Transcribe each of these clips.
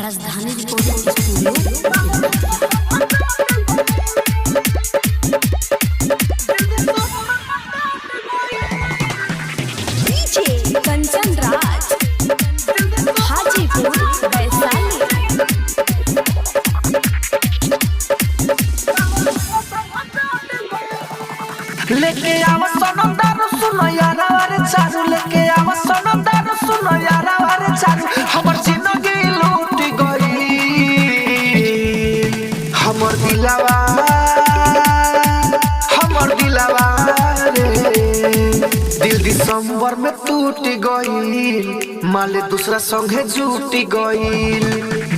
राजधानी recording studio. Kanchan Raj Hajipur Vaishali. लेके आवा सोनम दारू सुनो यारा वारे चारू, लेके आवा सोनम दारू सुनो यारा वारे चारू। हमर जिंदगी लूट गई, हमर दिलवा रे दिल दिसंबर में टूट गई, माले दूसरा संगे झूठ गई।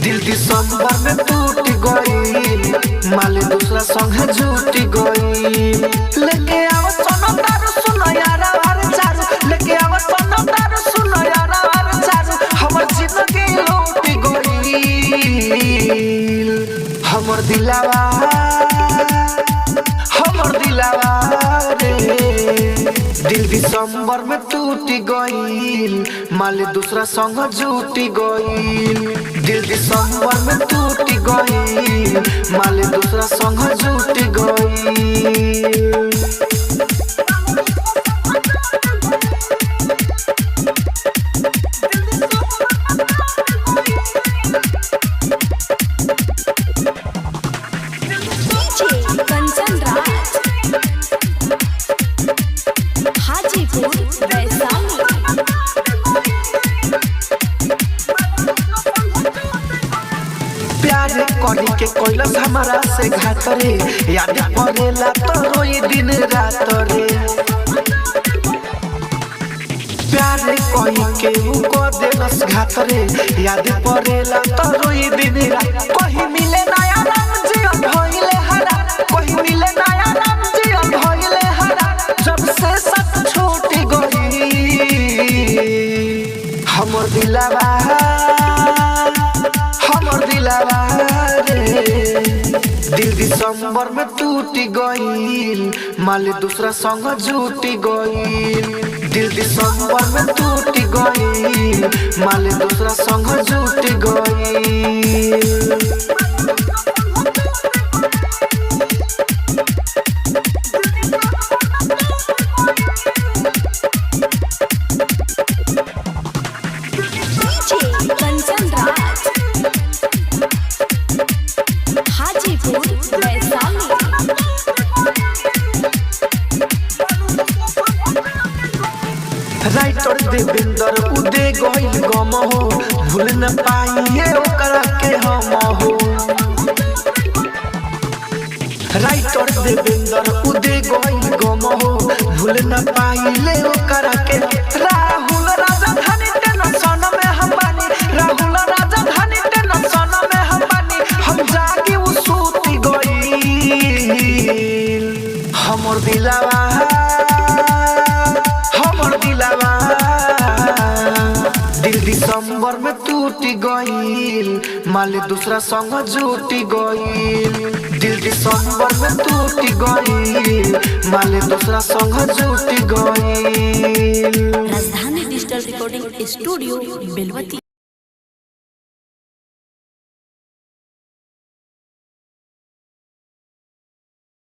दिल दिसंबर में टूट गई, माले दूसरा संगे झूठ गई। लेके आवा सोनम दारू सुनो यारा वारे चारू, लेके आवा सोनम दारू सुनो यारा वारे चारू। हमर जिंदगी लूट गई, हमर दिलवा रे दिल दिसंबर में टूट गई, माले दूसरा संग झूठ गई। दिल दिसंबर में टूट गई, माले दूसरा संग झूठ गई। कंचन राज हाजीपुर वैशाली। प्यार करी के कोइलस हमारा से घात रे, याद पड़ेला तो रोई दिन रात रे। प्यार कही के को देलस घात रे, याद पड़ेला तो रोई दिन रात। कहीं मिले नया राम जीवन भइले हरा, कहीं मिले नया राम जीवन भइले हरा। जब से सब छूट गई, हमर दिलवा रे दिल दिसंबर में टूट गई, माले दूसरा संग झूठ गई। दिल दिसंबर में टूट गई, माले दूसरा संग झूठ गई। कंचन राज हाजीपुर वैशाली। राइटर देवेंद्र उदय गइल गम हो, भूल न पाइए ओकरा के हम हो। राइटर देवेंद्र उदय गइल गम हो, भूल न पाइले ओकरा के। राहुल राजधानी टेंशन में हम बानी, राहुल राजधानी टेंशन में हम बानी। हम जागी उ सूत गई, हमर दिलवा दिल दिसंबर में टूट गई, माले दूसरा संग झूठ गई। दिल दिसंबर में टूट गई, माले दूसरा संग झूठ गई। राजधानी डिजिटल रिकॉर्डिंग स्टूडियो बेलवती।